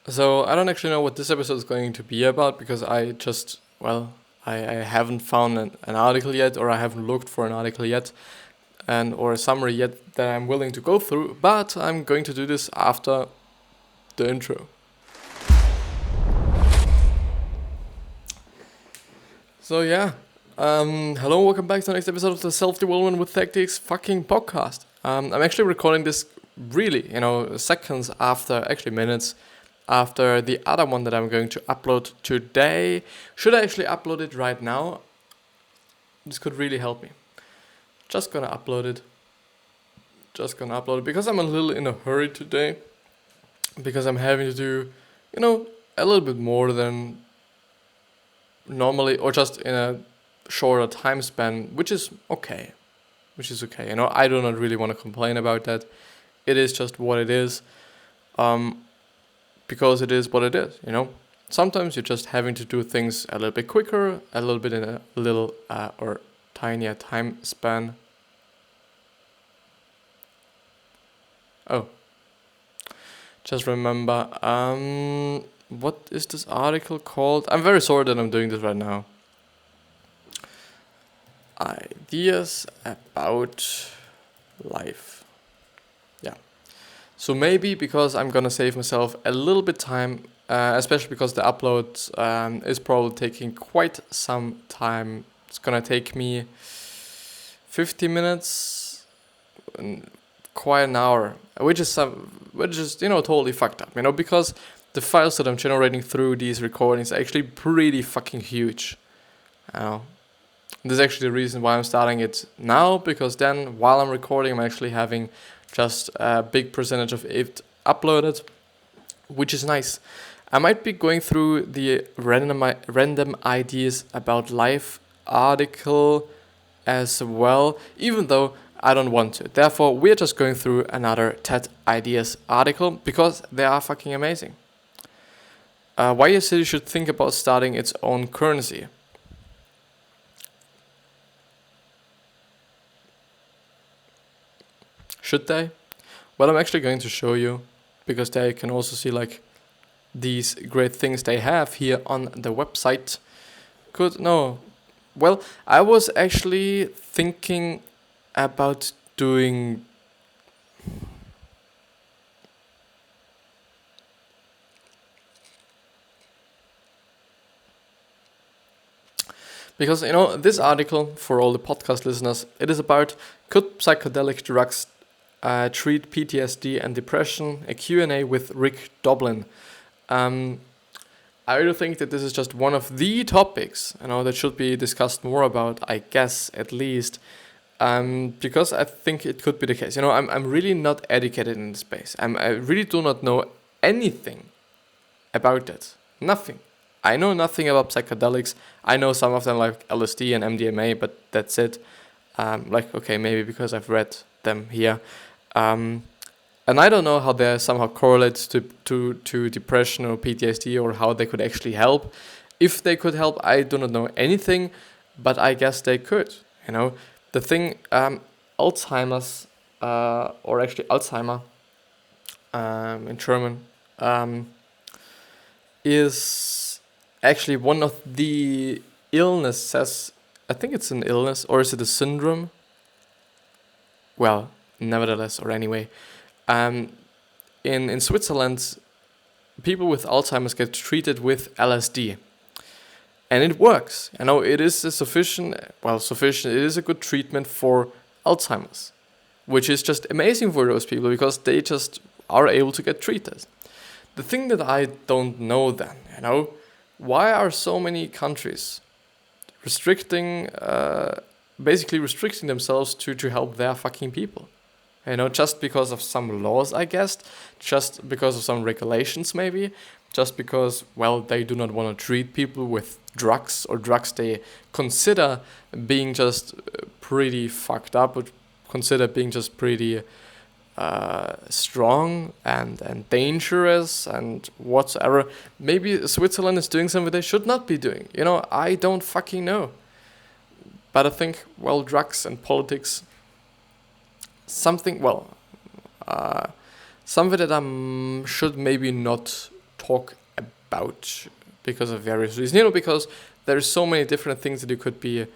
So I don't actually know what this episode is going to be about because I haven't found an article yet, or I haven't looked for an article yet, and or a summary yet that I'm willing to go through. But I'm going to do this after the intro. So yeah, hello, welcome back to the next episode of the Self Development with Tactics fucking podcast. I'm actually recording this really, seconds after, actually minutes after the other one that I'm going to upload today. Should I actually upload it right now? This could really help me. Just gonna upload it because I'm a little in a hurry today. Because I'm having to do, a little bit more than normally, or just in a shorter time span, which is okay. I do not really want to complain about that. It is just what it is. Because it is what it is, Sometimes you're just having to do things a little bit quicker, a little bit in a little or tinier time span. Oh. Just remember, what is this article called? I'm very sorry that I'm doing this right now. Ideas about life. Yeah. So maybe because I'm gonna save myself a little bit time, especially because the upload is probably taking quite some time. It's gonna take me 50 minutes, quite an hour, which is totally fucked up, because the files that I'm generating through these recordings are actually pretty fucking huge. This is actually the reason why I'm starting it now, because then while I'm recording, I'm actually having just a big percentage of it uploaded, which is nice. I might be going through the random ideas about life article as well, even though I don't want to. Therefore, we're just going through another TED Ideas article because they are fucking amazing. Why a city should think about starting its own currency. Should they? Well, I'm actually going to show you, because they can also see these great things they have here on the website. Well, I was actually thinking about doing because this article, for all the podcast listeners, it is about could psychedelic drugs treat PTSD and depression, a Q&A with Rick Doblin. I really think that this is just one of the topics, that should be discussed more about, I guess, at least, because I think it could be the case. I'm really not educated in this space. I really do not know anything about that. Nothing. I know nothing about psychedelics. I know some of them like LSD and MDMA, but that's it. Maybe because I've read them here. And I don't know how they somehow correlate to depression or PTSD, or how they could actually help. If they could help, I do not know anything, but I guess they could. The thing, Alzheimer's, or actually Alzheimer, in German, is actually one of the illnesses. I think it's an illness, or is it a syndrome? Well, nevertheless, or anyway, in Switzerland, people with Alzheimer's get treated with LSD, and it works. It is sufficient. It is a good treatment for Alzheimer's, which is just amazing for those people because they just are able to get treated. The thing that I don't know then, why are so many countries basically restricting themselves to help their fucking people? Just because of some laws, I guess, just because of some regulations, maybe, just because, they do not want to treat people with drugs, or drugs they consider being just pretty fucked up, or consider being just pretty strong and dangerous and whatsoever. Maybe Switzerland is doing something they should not be doing. I don't fucking know. But I think, drugs and politics, something that I should maybe not talk about because of various reasons. Because there's so many different things that you could be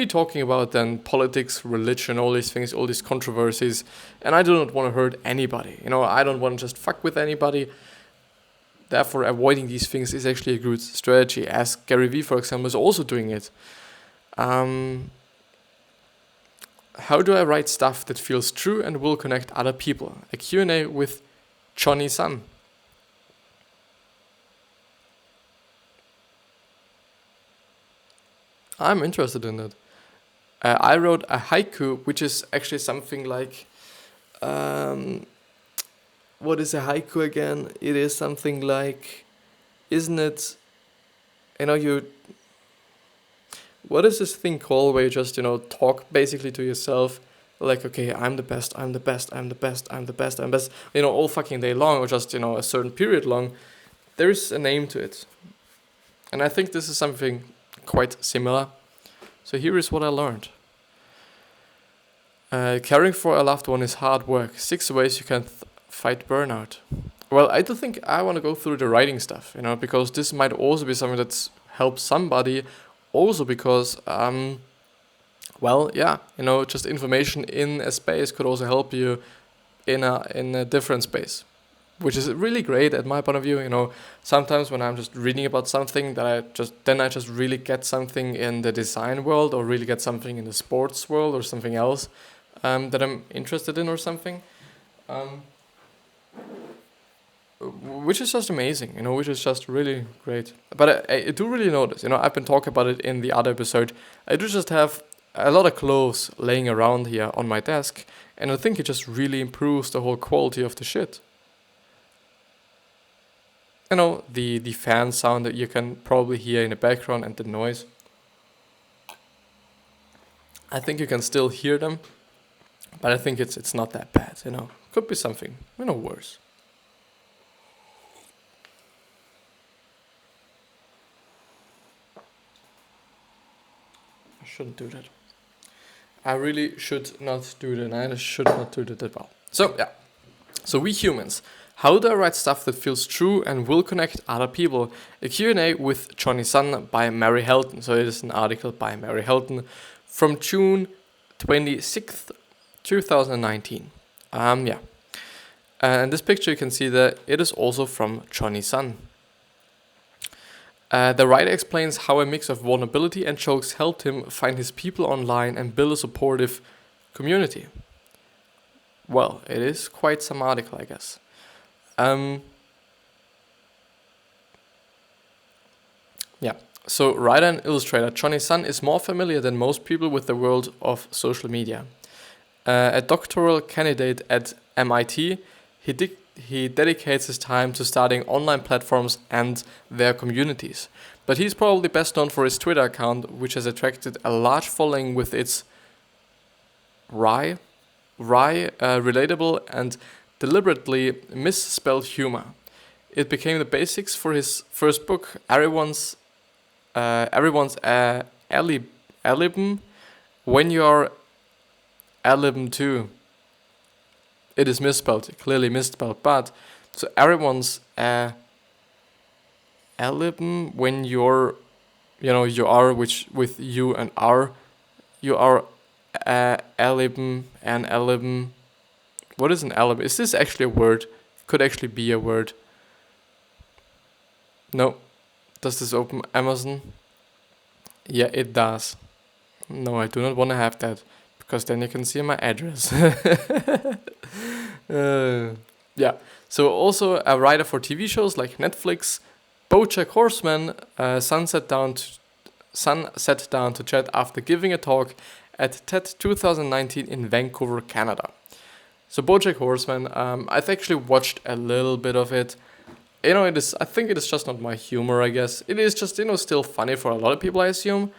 talking about than politics, religion, all these things, all these controversies. And I do not want to hurt anybody. I don't want to just fuck with anybody. Therefore, avoiding these things is actually a good strategy, as Gary Vee, for example, is also doing it. How do I write stuff that feels true and will connect other people? A Q&A with Johnny Sun. I'm interested in that. I wrote a haiku, which is actually something like... what is a haiku again? It is something like... Isn't it... What is this thing called where you just, talk basically to yourself? Like, okay, I'm the best, I'm the best, I'm the best, I'm the best, I'm best. All fucking day long, or just, a certain period long. There's a name to it. And I think this is something quite similar. So here is what I learned. Caring for a loved one is hard work. 6 ways you can fight burnout. Well, I do think I want to go through the writing stuff, because this might also be something that's helped somebody. Also because, just information in a space could also help you in a different space, which is really great at my point of view. Sometimes when I'm just reading about something that I just really get something in the design world, or really get something in the sports world, or something else that I'm interested in, or something, which is just amazing, which is just really great. But I do really notice, I've been talking about it in the other episode. I do just have a lot of clothes laying around here on my desk, and I think it just really improves the whole quality of the shit. The fan sound that you can probably hear in the background and the noise. I think you can still hear them, but I think it's not that bad, Could be something, worse. I shouldn't do that. I really should not do that. I should not do that at all. So, yeah. So we humans, how do I write stuff that feels true and will connect other people? A Q&A with Johnny Sun by Mary Helton. So it is an article by Mary Helton from June 26th, 2019. And this picture you can see that it is also from Johnny Sun. The writer explains how a mix of vulnerability and jokes helped him find his people online and build a supportive community. Well, it is quite some article, I guess. So writer and illustrator Johnny Sun is more familiar than most people with the world of social media. A doctoral candidate at MIT, he dedicates his time to studying online platforms and their communities. But he's probably best known for his Twitter account, which has attracted a large following with its relatable and deliberately misspelled humor. It became the basics for his first book, Everyone's Alibum, When You're Alibum Too. It is misspelled, clearly misspelled, but so everyone's alibum when you're, you are, which with you and are, you are alibum and alibum. What is an alibum? Is this actually a word? Could actually be a word. No. Does this open Amazon? Yeah, it does. No, I do not want to have that, because then you can see my address. So also a writer for TV shows like Netflix, BoJack Horseman, Sun sat down to chat after giving a talk at TED 2019 in Vancouver, Canada. So BoJack Horseman, I've actually watched a little bit of it. I think it is just not my humor, I guess. It is just, still funny for a lot of people, I assume.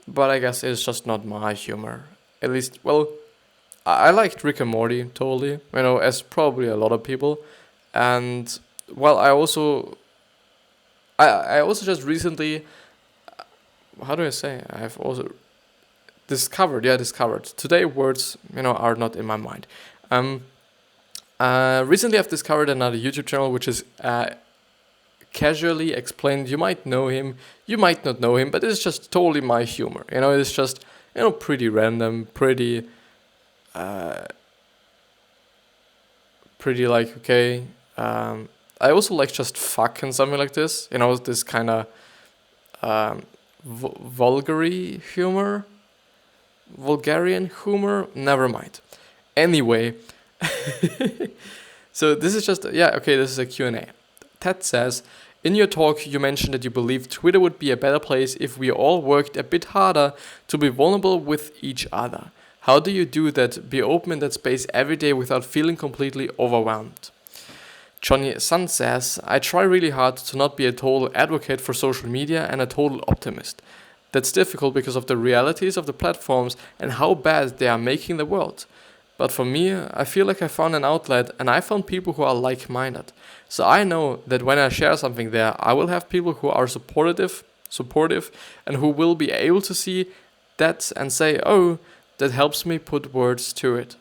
But I guess it's just not my humor. At least, well, I liked Rick and Morty, totally. As probably a lot of people. And, well, I also just recently, how do I say? I've also discovered. Today words, are not in my mind. Recently I've discovered another YouTube channel, which is casually explained. You might know him, you might not know him, but it's just totally my humor. It's just, pretty random, pretty like, okay. I also like just fuck and something like this. This kind of vulgarian humor. Never mind. Anyway, so this is just, this is a Q&A. Ted says, in your talk, you mentioned that you believe Twitter would be a better place if we all worked a bit harder to be vulnerable with each other. How do you do that, be open in that space every day without feeling completely overwhelmed? Johnny Sun says, I try really hard to not be a total advocate for social media and a total optimist. That's difficult because of the realities of the platforms and how bad they are making the world. But for me, I feel like I found an outlet and I found people who are like-minded. So I know that when I share something there, I will have people who are supportive, and who will be able to see that and say, oh, that helps me put words to it.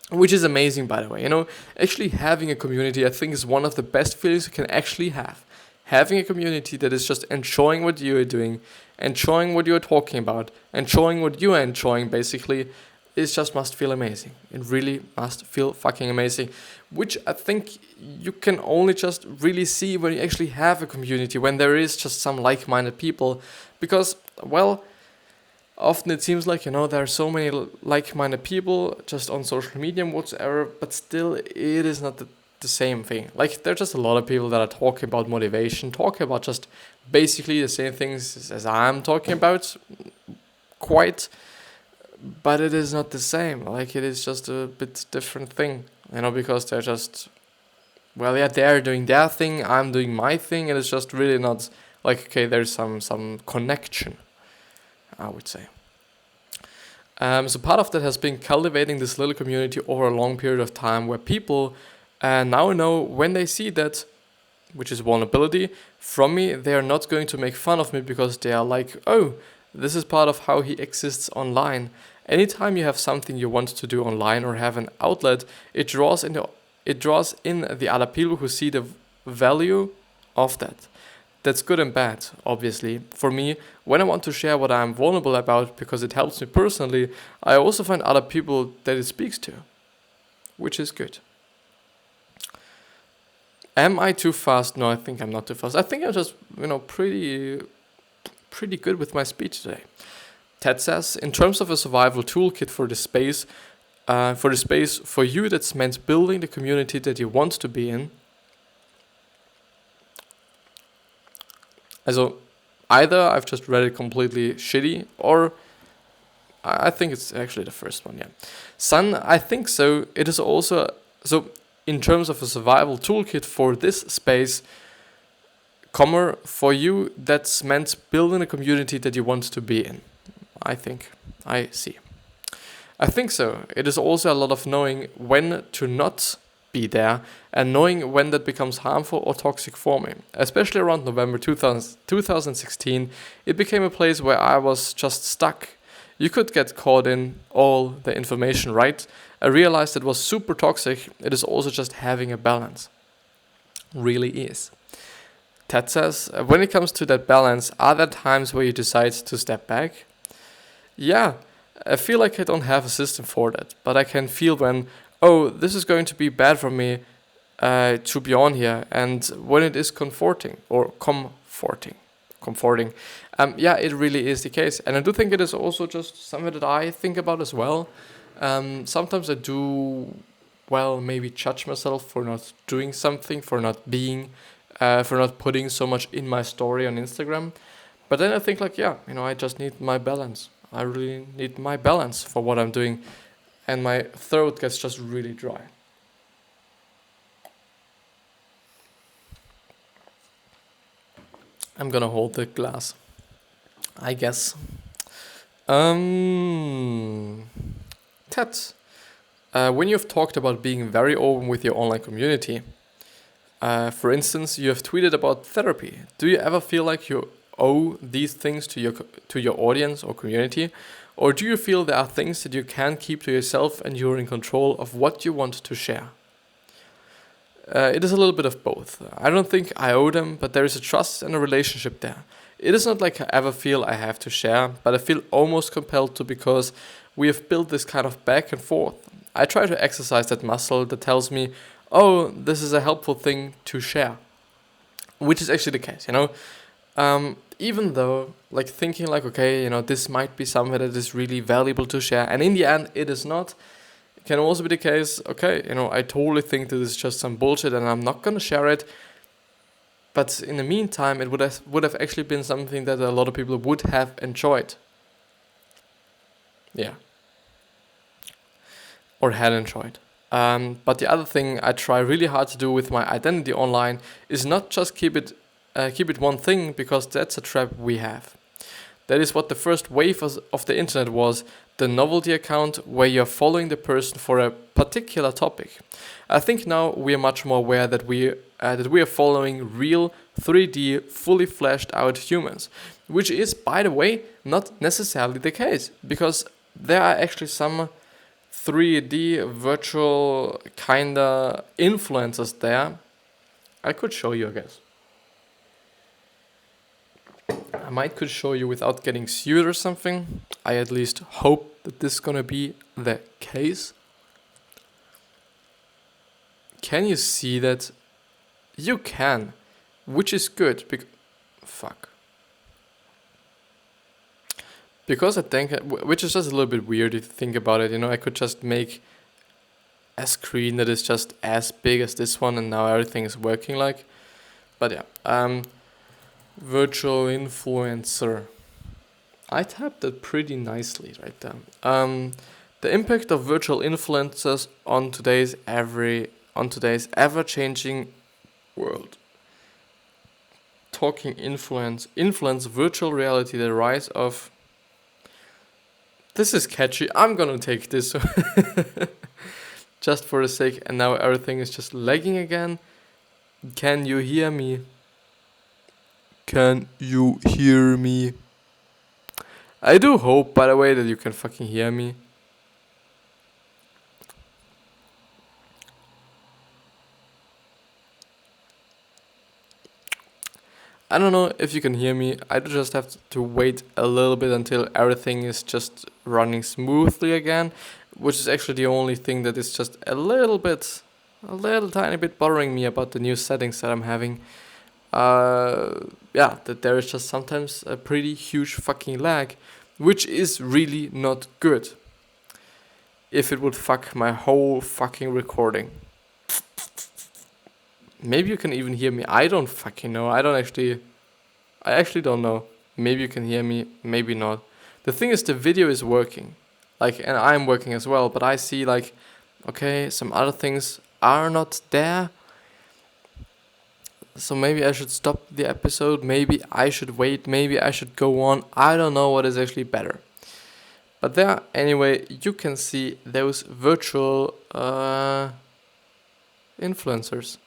Which is amazing, by the way. Actually having a community, I think, is one of the best feelings you can actually have. Having a community that is just enjoying what you are doing, enjoying what you are talking about, enjoying what you are enjoying, basically, it just must feel amazing. It really must feel fucking amazing. Which I think you can only just really see when you actually have a community, when there is just some like-minded people. Because, well, often it seems like, there are so many like-minded people just on social media and whatsoever, but still it is not the same thing. Like, there are just a lot of people that are talking about motivation, talking about just basically the same things as I'm talking about, quite, but it is not the same. Like, it is just a bit different thing, because they're just, they're doing their thing, I'm doing my thing, and it's just really not like, okay, there's some connection, I would say. So part of that has been cultivating this little community over a long period of time where people now know when they see that, which is vulnerability, from me, they are not going to make fun of me because they are like, oh, this is part of how he exists online. Anytime you have something you want to do online or have an outlet, it draws in the other people who see the value of that. That's good and bad, obviously. For me, when I want to share what I'm vulnerable about because it helps me personally, I also find other people that it speaks to, which is good. Am I too fast? No, I think I'm not too fast. I think I'm just, pretty good with my speech today. Ted says, in terms of a survival toolkit for the space for you that's meant building the community that you want to be in. Also, either I've just read it completely shitty, or I think it's actually the first one, yeah. Son, I think so. It is also, so in terms of a survival toolkit for this space, for you that's meant building a community that you want to be in. I see. I think so. It is also a lot of knowing when to not be there and knowing when that becomes harmful or toxic for me. Especially around November 2016, it became a place where I was just stuck. You could get caught in all the information, right? I realized it was super toxic. It is also just having a balance. Really is. Ted says, when it comes to that balance, are there times where you decide to step back? Yeah, I feel like I don't have a system for that, but I can feel when, this is going to be bad for me to be on here, and when it is comforting. It really is the case, and I do think it is also just something that I think about as well. Sometimes I do, maybe judge myself for not doing something, for not being, for not putting so much in my story on Instagram, but then I think I just need my balance. I really need my balance for what I'm doing, and my throat gets just really dry. I'm gonna hold the glass, I guess. Ted, when you've talked about being very open with your online community, for instance, you have tweeted about therapy. Do you ever feel like you owe these things to your audience or community? Or do you feel there are things that you can keep to yourself and you're in control of what you want to share? It is a little bit of both. I don't think I owe them, but there is a trust and a relationship there. It is not like I ever feel I have to share, but I feel almost compelled to because we have built this kind of back and forth. I try to exercise that muscle that tells me, oh, this is a helpful thing to share. Which is actually the case, even though, like, thinking like, okay, this might be something that is really valuable to share, and in the end, it is not. It can also be the case, okay, I totally think that it's just some bullshit and I'm not gonna share it. But in the meantime, it would have actually been something that a lot of people would have enjoyed. Yeah. Or had enjoyed. But the other thing I try really hard to do with my identity online is not just keep it one thing, because that's a trap we have. That is what the first wave of the internet was, the novelty account where you're following the person for a particular topic. I think now we are much more aware that we are following real 3D, fully fleshed out humans, which is, by the way, not necessarily the case, because there are actually some 3D virtual kinda influencers there. I could show you, I guess. I could show you without getting sued or something. I at least hope that this is gonna be the case. Can you see that? You can, which is good. Fuck. Because I think, which is just a little bit weird if you think about it, I could just make a screen that is just as big as this one and now everything is working like. But yeah, virtual influencer. I tapped it pretty nicely right there. The impact of virtual influencers on today's ever-changing world. Talking influence, virtual reality, the rise of... This is catchy. I'm gonna take this just for the sake, and now everything is just lagging again. Can you hear me? Can you hear me? I do hope, by the way, that you can fucking hear me. I don't know if you can hear me. I just have to wait a little bit until everything is just running smoothly again, which is actually the only thing that is just a little tiny bit bothering me about the new settings that I'm having. That there is just sometimes a pretty huge fucking lag, which is really not good. If it would fuck my whole fucking recording. Maybe you can even hear me. I don't fucking know. I actually don't know. Maybe you can hear me, maybe not. The thing is, the video is working. And I'm working as well, but I see okay, some other things are not there. So maybe I should stop the episode. Maybe I should wait. Maybe I should go on. I don't know what is actually better. But there, anyway, you can see those virtual influencers.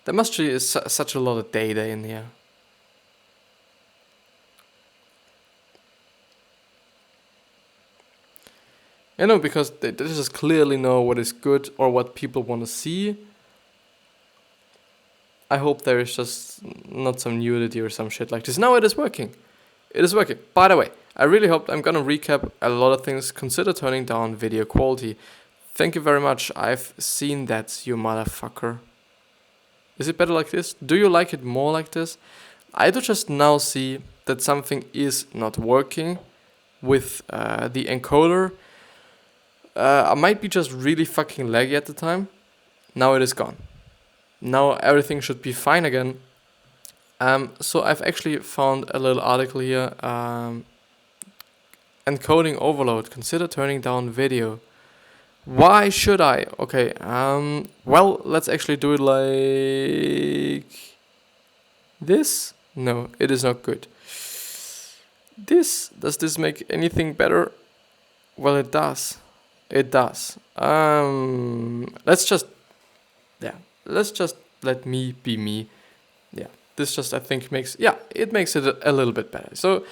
There must be such a lot of data in here. Because they just clearly know what is good or what people want to see. I hope there is just not some nudity or some shit like this. No, it is working. It is working. By the way, I really hope I'm gonna recap a lot of things. Consider turning down video quality. Thank you very much. I've seen that, you motherfucker. Is it better like this? Do you like it more like this? I do just now see that something is not working with the encoder. I might be just really fucking laggy at the time. Now it is gone. Now everything should be fine again. So I've actually found a little article here. Encoding overload. Consider turning down video. Why should I? Okay, well, let's actually do it like this. No, it is not good. Does this make anything better? Well, it does. It does. Let's just let me be me. Yeah, this just, I think, makes it a little bit better. So,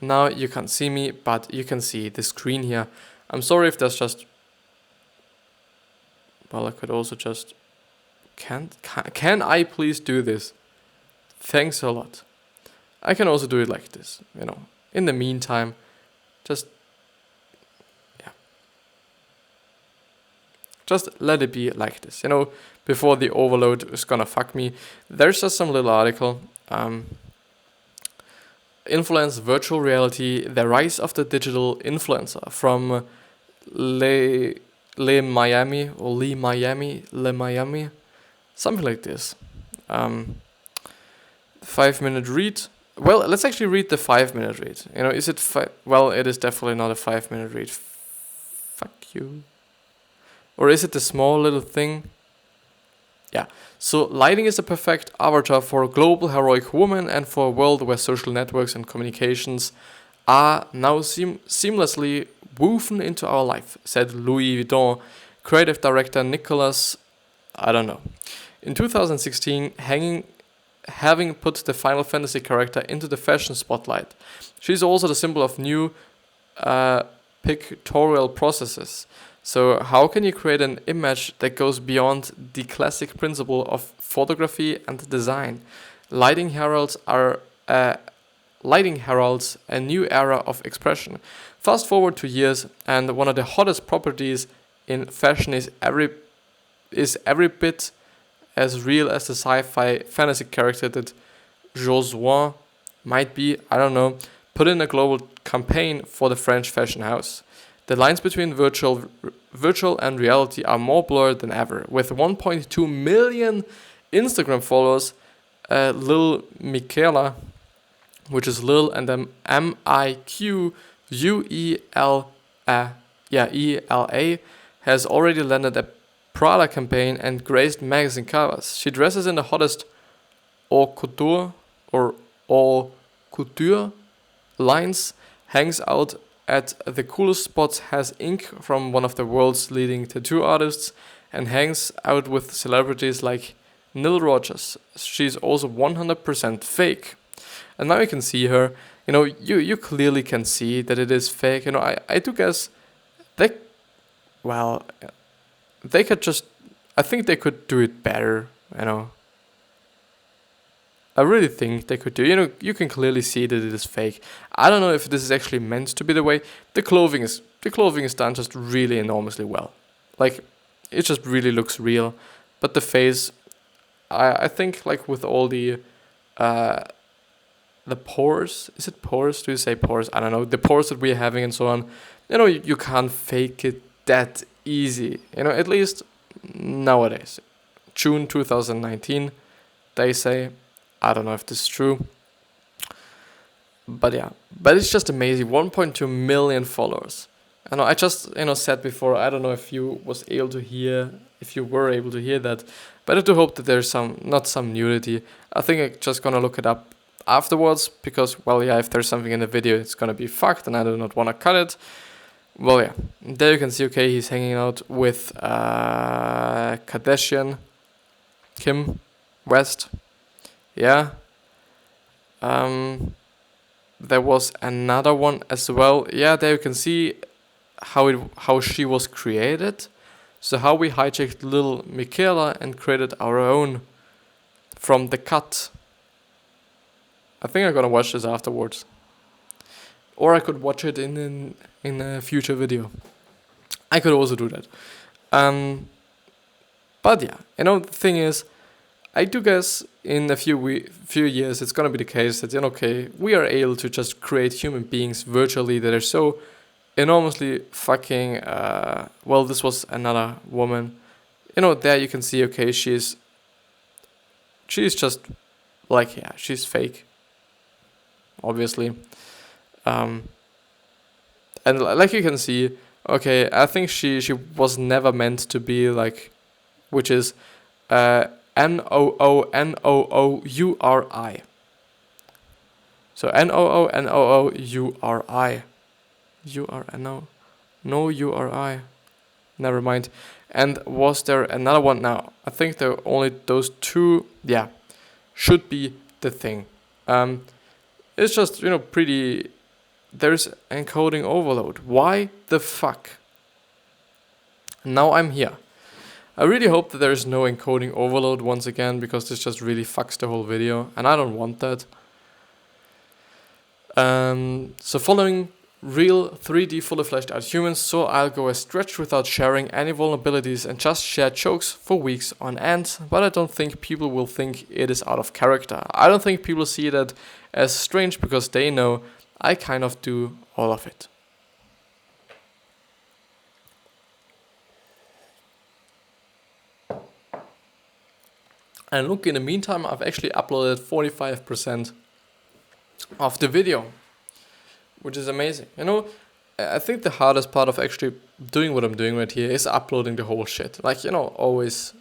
Now you can't see me, but you can see the screen here. I'm sorry if there's just, well, I could also just, can I please do this? Thanks a lot. I can also do it like this, in the meantime, just let it be like this, before the overload is gonna fuck me. There's just some little article, Influence Virtual Reality, the Rise of the Digital Influencer, from Le Miami, something like this. 5-minute read. Well, let's actually read the 5-minute read. Is it well, it is definitely not a 5-minute read. Fuck you. Or is it the small little thing? Yeah. So lighting is the perfect avatar for a global heroic woman and for a world where social networks and communications are now seamlessly woven into our life, said Louis Vuitton creative director Nicolas, I don't know. In 2016, having put the Final Fantasy character into the fashion spotlight. She's also the symbol of new pictorial processes. So how can you create an image that goes beyond the classic principle of photography and design? Lighting heralds a new era of expression. Fast forward 2 years, and one of the hottest properties in fashion is every bit as real as the sci-fi fantasy character that Josuin might be, I don't know, put in a global campaign for the French fashion house. The lines between virtual and reality are more blurred than ever. With 1.2 million Instagram followers, Lil Michaela, which is Lil and then Miquela, has already landed a Prada campaign and graced magazine covers. She dresses in the hottest haute couture lines, hangs out at the coolest spots, has ink from one of the world's leading tattoo artists, and hangs out with celebrities like Nile Rodgers. She's also 100% fake. And now you can see her, you clearly can see that it is fake. I do guess they could just, I think they could do it better, I really think they could do. You can clearly see that it is fake. I don't know if this is actually meant to be the way. The clothing is done just really enormously well. Like, it just really looks real. But the face, I think, like with all the pores. Is it pores? Do you say pores? I don't know. The pores that we're having and so on. You can't fake it that easy. At least nowadays. June 2019, they say. I don't know if this is true. But yeah. But it's just amazing. 1.2 million followers. I just, said before, I don't know if you were able to hear that. But I do hope that there's not some nudity. I think I'm just gonna look it up afterwards. Because, if there's something in the video, it's gonna be fucked and I do not wanna cut it. Well, yeah. There you can see, okay, he's hanging out with Kardashian, Kim West. Yeah. There was another one as well. Yeah, there you can see how she was created. So how we hijacked little Michaela and created our own from the cut. I think I'm gonna watch this afterwards. Or I could watch it in a future video. I could also do that. But yeah, the thing is, I do guess in a few years it's gonna be the case that we are able to just create human beings virtually that are so enormously fucking. This was another woman. There you can see. Okay, she's just she's fake. Obviously, and like you can see. Okay, I think she was never meant to be which is Noonouri. So Noonouri. URI. Never mind. And was there another one? Now, I think there are only those two. Yeah, should be the thing. It's just, pretty. There's encoding overload. Why the fuck? Now I'm here. I really hope that there is no encoding overload once again, because this just really fucks the whole video, and I don't want that. So following real 3D fully fleshed out humans, so I'll go a stretch without sharing any vulnerabilities and just share jokes for weeks on end, but I don't think people will think it is out of character. I don't think people see that as strange, because they know I kind of do all of it. And look, in the meantime, I've actually uploaded 45% of the video, which is amazing. I think the hardest part of actually doing what I'm doing right here is uploading the whole shit. Like, always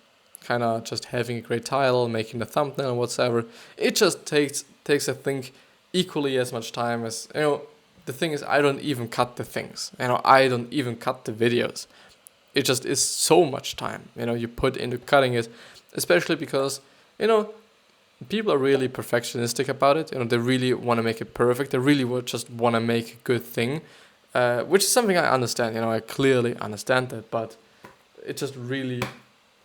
kind of just having a great title, making the thumbnail and whatsoever. It just takes, I think, equally as much time as, the thing is, I don't even cut the things. I don't even cut the videos. It just is so much time, you put into cutting it. Especially because, people are really perfectionistic about it. They really want to make it perfect. They really just want to make a good thing, which is something I understand. I clearly understand that, but it just really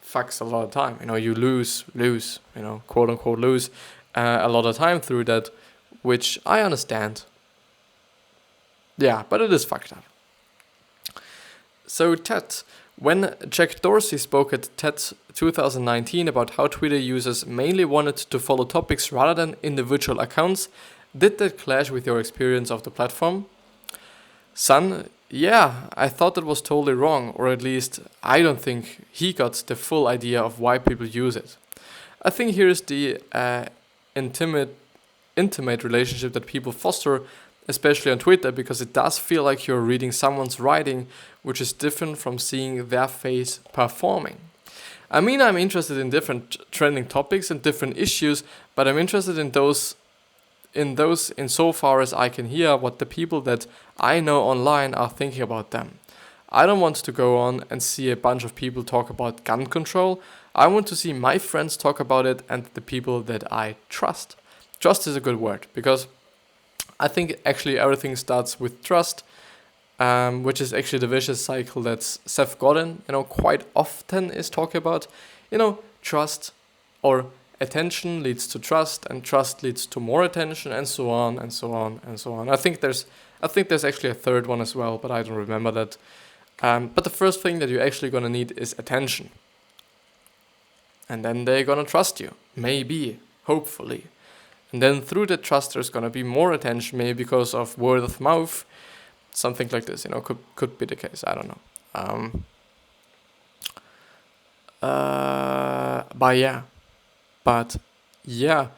fucks a lot of time. You lose, quote unquote lose a lot of time through that, which I understand. Yeah, but it is fucked up. So TED. When Jack Dorsey spoke at TED 2019 about how Twitter users mainly wanted to follow topics rather than individual accounts, did that clash with your experience of the platform? Son, yeah, I thought that was totally wrong, or at least I don't think he got the full idea of why people use it. I think here's the intimate relationship that people foster, especially on Twitter, because it does feel like you're reading someone's writing, which is different from seeing their face performing. I mean, I'm interested in different trending topics and different issues, but I'm interested in those insofar as I can hear what the people that I know online are thinking about them. I don't want to go on and see a bunch of people talk about gun control. I want to see my friends talk about it and the people that I trust. Trust is a good word, because I think actually everything starts with trust, which is actually the vicious cycle that Seth Godin, quite often is talking about. Trust or attention leads to trust, and trust leads to more attention, and so on and so on and so on. I think there's actually a third one as well, but I don't remember that. But the first thing that you're actually gonna need is attention, and then they're gonna trust you, maybe, hopefully. And then through the trust, there's going to be more attention, maybe because of word of mouth, something like this, could be the case. I don't know. But yeah.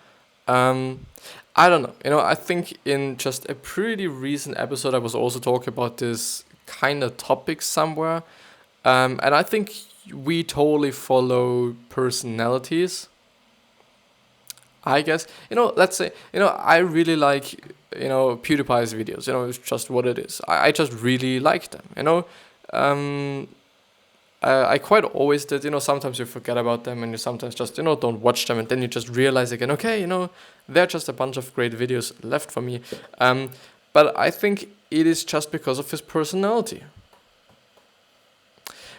I don't know. I think in just a pretty recent episode, I was also talking about this kind of topic somewhere. And I think we totally follow personalities, I guess. Let's say, I really like, PewDiePie's videos. It's just what it is. I just really like them, I quite always did, sometimes you forget about them and you sometimes just, don't watch them, and then you just realize again, okay, they're just a bunch of great videos left for me. But I think it is just because of his personality.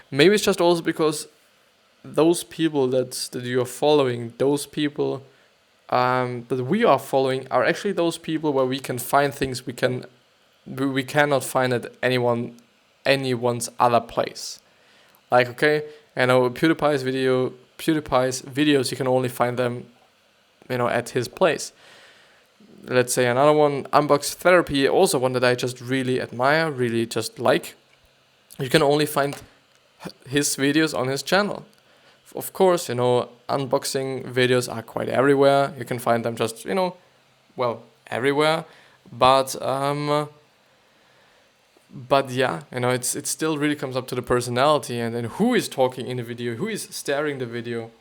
Maybe it's just also because those people that you're following, those people that we are following are actually those people where we can find things we cannot find at anyone's other place. Like, okay, PewDiePie's videos, you can only find them, at his place. Let's say another one, Unbox Therapy, also one that I just really admire, really just like. You can only find his videos on his channel. Of course, unboxing videos are quite everywhere. You can find them just, everywhere. But yeah, it still really comes up to the personality and then who is talking in the video, who is staring the video,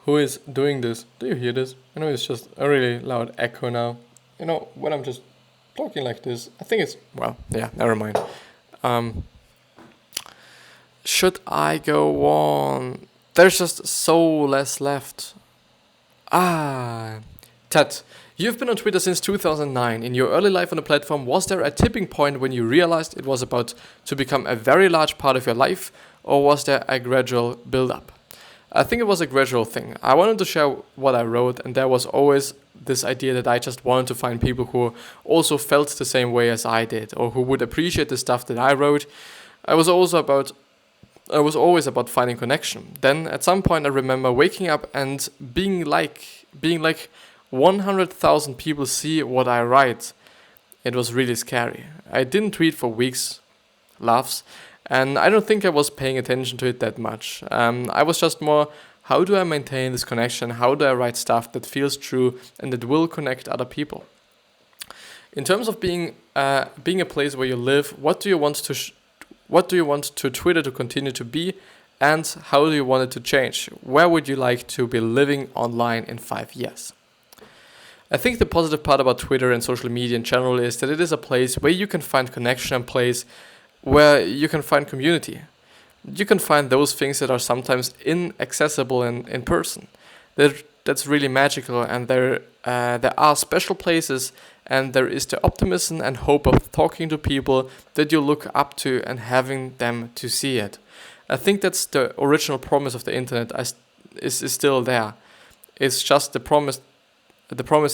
who is doing this. Do you hear this? It's just a really loud echo now. When I'm just talking like this, I think it's, never mind. Should I go on? There's just so less left. Ted, you've been on Twitter since 2009. In your early life on the platform, was there a tipping point when you realized it was about to become a very large part of your life, or was there a gradual build-up? I think it was a gradual thing. I wanted to share what I wrote, and there was always this idea that I just wanted to find people who also felt the same way as I did, or who would appreciate the stuff that I wrote. I was always about finding connection. Then at some point I remember waking up and being like 100,000 people see what I write. It was really scary. I didn't tweet for weeks, laughs, and I don't think I was paying attention to it that much. I was just more, how do I maintain this connection? How do I write stuff that feels true and that will connect other people? In terms of being a place where you live, what do you want to Twitter to continue to be, and how do you want it to change? Where would you like to be living online in 5 years? I think the positive part about Twitter and social media in general is that it is a place where you can find connection, and place where you can find community. You can find those things that are sometimes inaccessible in person. That's really magical, and there are special places, and there is the optimism and hope of talking to people that you look up to and having them to see it. I think that's the original promise of the internet is still there. It's just the promise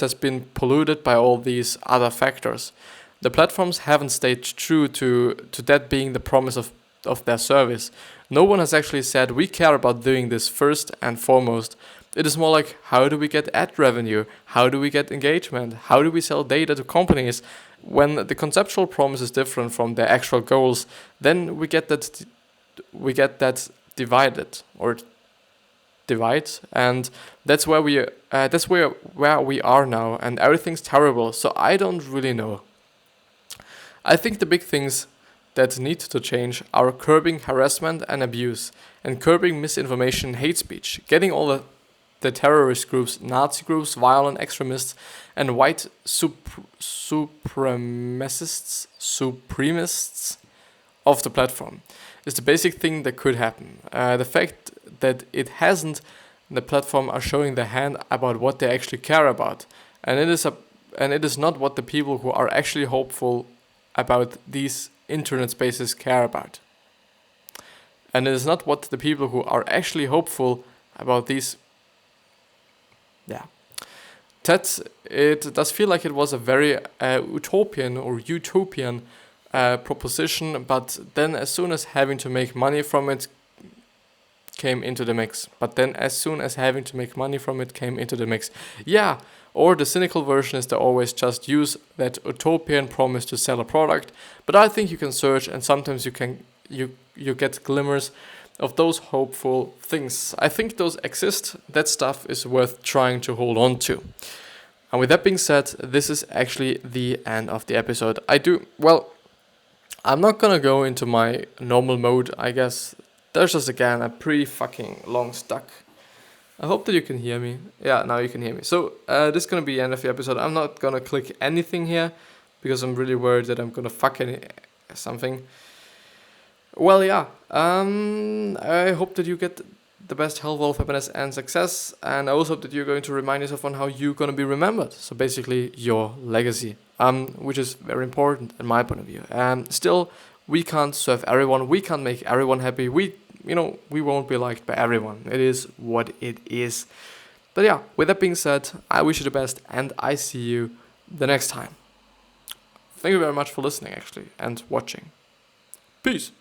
has been polluted by all these other factors. The platforms haven't stayed true to that being the promise of their service. No one has actually said, we care about doing this first and foremost. It is more like, how do we get ad revenue? How do we get engagement? How do we sell data to companies? When the conceptual promise is different from the actual goals, then we get that divided or divide, and that's where we are now, and everything's terrible. So I don't really know. I think the big things that need to change are curbing harassment and abuse, and curbing misinformation and hate speech, getting all the terrorist groups, Nazi groups, violent extremists, and white supremacists off the platform is the basic thing that could happen. The fact that it hasn't, the platform are showing their hand about what they actually care about, and it is not what the people who are actually hopeful about these internet spaces care about. And it is not what the people who are actually hopeful about these. Yeah. It does feel like it was a very utopian proposition, but then as soon as having to make money from it came into the mix. Yeah, or the cynical version is to always just use that utopian promise to sell a product. But I think you can search, and sometimes you get glimmers of those hopeful things. I think those exist. That stuff is worth trying to hold on to. And with that being said, this is actually the end of the episode. I'm not gonna go into my normal mode, I guess. There's just again a pretty fucking long stuck. I hope that you can hear me. Yeah, now you can hear me. So this is gonna be the end of the episode. I'm not gonna click anything here because I'm really worried that I'm gonna fuck something. Well, yeah. I hope that you get the best health, wealth, happiness, and success. And I also hope that you're going to remind yourself on how you're gonna be remembered. So basically, your legacy, which is very important in my point of view. Still, we can't serve everyone. We can't make everyone happy. We won't be liked by everyone. It is what it is. But yeah, with that being said, I wish you the best, and I see you the next time. Thank you very much for listening, actually, and watching. Peace.